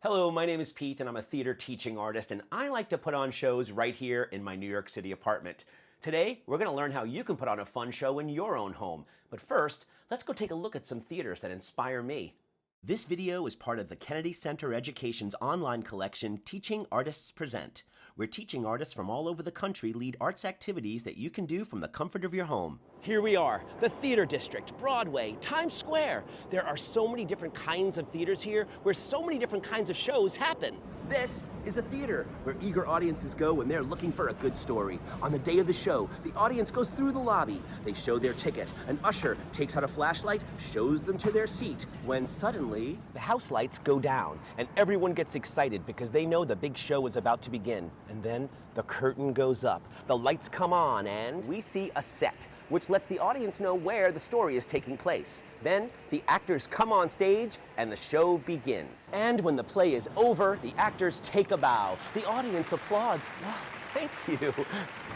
Hello, my name is Pete and I'm a theater teaching artist, and I like to put on shows right here in my New York City apartment. Today, we're going to learn how you can put on a fun show in your own home. But first, let's go take a look at some theaters that inspire me. This video is part of the Kennedy Center Education's online collection, Teaching Artists Present, where teaching artists from all over the country lead arts activities that you can do from the comfort of your home. Here we are, the Theater District, Broadway, Times Square. There are so many different kinds of theaters here where so many different kinds of shows happen. This is a theater where eager audiences go when they're looking for a good story. On the day of the show, the audience goes through the lobby. They show their ticket. An usher takes out a flashlight, shows them to their seat, when suddenly the house lights go down and everyone gets excited because they know the big show is about to begin. And then the curtain goes up, the lights come on, and we see a set, which lets the audience know where the story is taking place. Then the actors come on stage and the show begins. And when the play is over, the actors take a bow. The audience applauds. Wow, thank you.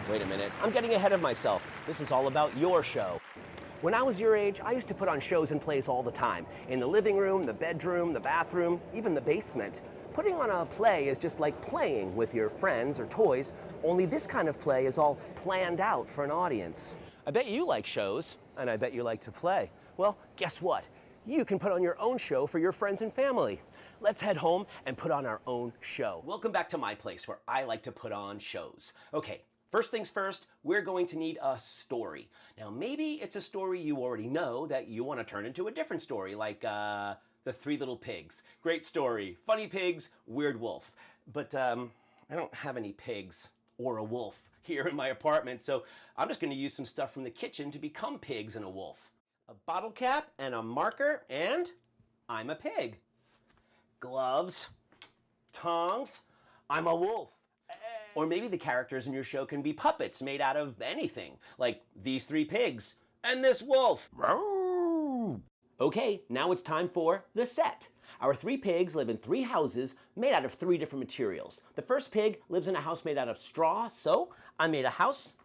Wait a minute, I'm getting ahead of myself. This is all about your show. When I was your age, I used to put on shows and plays all the time. In the living room, the bedroom, the bathroom, even the basement. Putting on a play is just like playing with your friends or toys, only this kind of play is all planned out for an audience. I bet you like shows, and I bet you like to play. Well, guess what? You can put on your own show for your friends and family. Let's head home and put on our own show. Welcome back to my place where I like to put on shows. Okay, first things first, we're going to need a story. Now, maybe it's a story you already know that you want to turn into a different story, like The Three Little Pigs. Great story. Funny pigs, weird wolf. But I don't have any pigs or a wolf here in my apartment, so I'm just going to use some stuff from the kitchen to become pigs and a wolf. A bottle cap and a marker, and I'm a pig. Gloves, tongs, I'm a wolf. Or maybe the characters in your show can be puppets made out of anything, like these three pigs and this wolf. Okay, now it's time for the set. Our three pigs live in three houses made out of three different materials. The first pig lives in a house made out of straw, so I made a house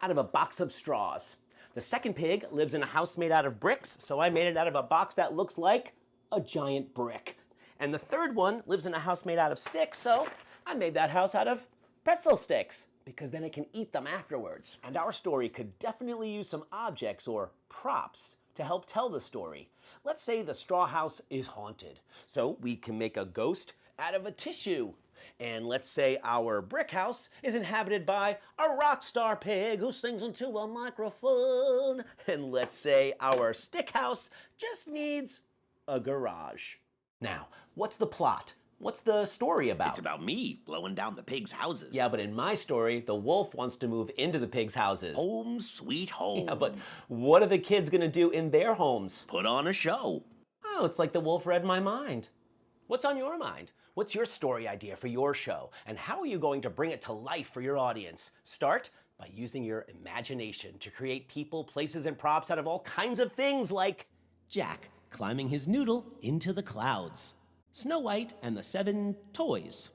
out of a box of straws. The second pig lives in a house made out of bricks, so I made it out of a box that looks like a giant brick. And the third one lives in a house made out of sticks, so I made that house out of pretzel sticks, because then I can eat them afterwards. And our story could definitely use some objects or props to help tell the story. Let's say the straw house is haunted, so we can make a ghost out of a tissue. And let's say our brick house is inhabited by a rock star pig who sings into a microphone. And let's say our stick house just needs a garage. Now, what's the plot? What's the story about? It's about me blowing down the pigs' houses. Yeah, but in my story, the wolf wants to move into the pigs' houses. Home sweet home. Yeah, but what are the kids gonna do in their homes? Put on a show. Oh, it's like the wolf read my mind. What's on your mind? What's your story idea for your show? And how are you going to bring it to life for your audience? Start by using your imagination to create people, places, and props out of all kinds of things like Jack climbing his noodle into the clouds. Snow White and the Seven Toys.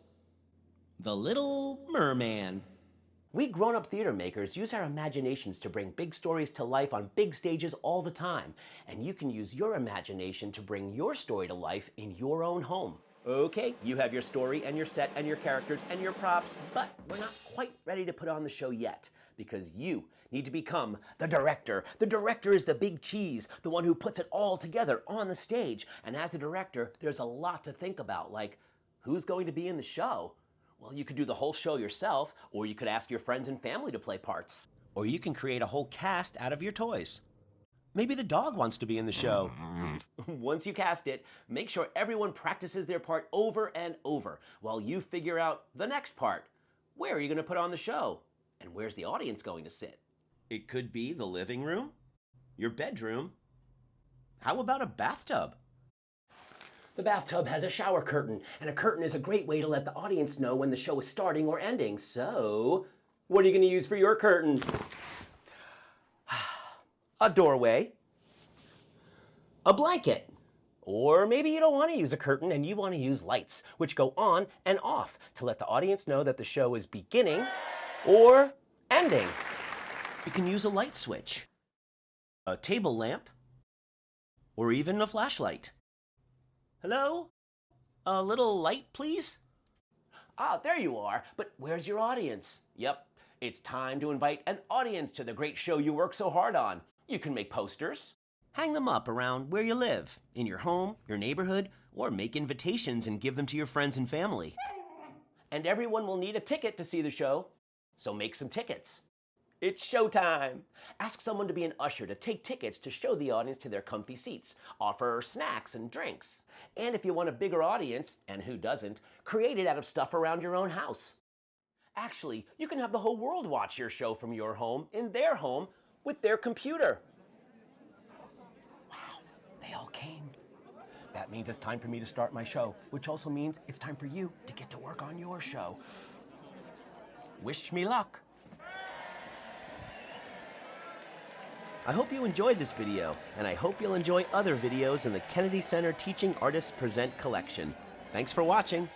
The Little Merman. We grown-up theater makers use our imaginations to bring big stories to life on big stages all the time. And you can use your imagination to bring your story to life in your own home. Okay, you have your story and your set and your characters and your props, but we're not quite ready to put on the show yet, because you need to become the director. The director is the big cheese, the one who puts it all together on the stage. And as the director, there's a lot to think about, like who's going to be in the show? Well, you could do the whole show yourself, or you could ask your friends and family to play parts. Or you can create a whole cast out of your toys. Maybe the dog wants to be in the show. Once you cast it, make sure everyone practices their part over and over while you figure out the next part. Where are you going to put on the show? And where's the audience going to sit? It could be the living room, your bedroom. How about a bathtub? The bathtub has a shower curtain, and a curtain is a great way to let the audience know when the show is starting or ending. So, what are you going to use for your curtain? A doorway, a blanket, or maybe you don't want to use a curtain and you want to use lights, which go on and off to let the audience know that the show is beginning or ending. You can use a light switch, a table lamp, or even a flashlight. Hello? A little light, please? Ah, there you are. But where's your audience? Yep, it's time to invite an audience to the great show you work so hard on. You can make posters. Hang them up around where you live, in your home, your neighborhood, or make invitations and give them to your friends and family. And everyone will need a ticket to see the show, so make some tickets. It's showtime! Ask someone to be an usher to take tickets to show the audience to their comfy seats. Offer snacks and drinks. And if you want a bigger audience, and who doesn't, create it out of stuff around your own house. Actually, you can have the whole world watch your show from your home, in their home, with their computer. Wow, they all came. That means it's time for me to start my show, which also means it's time for you to get to work on your show. Wish me luck. I hope you enjoyed this video, and I hope you'll enjoy other videos in the Kennedy Center Teaching Artists Present collection. Thanks for watching.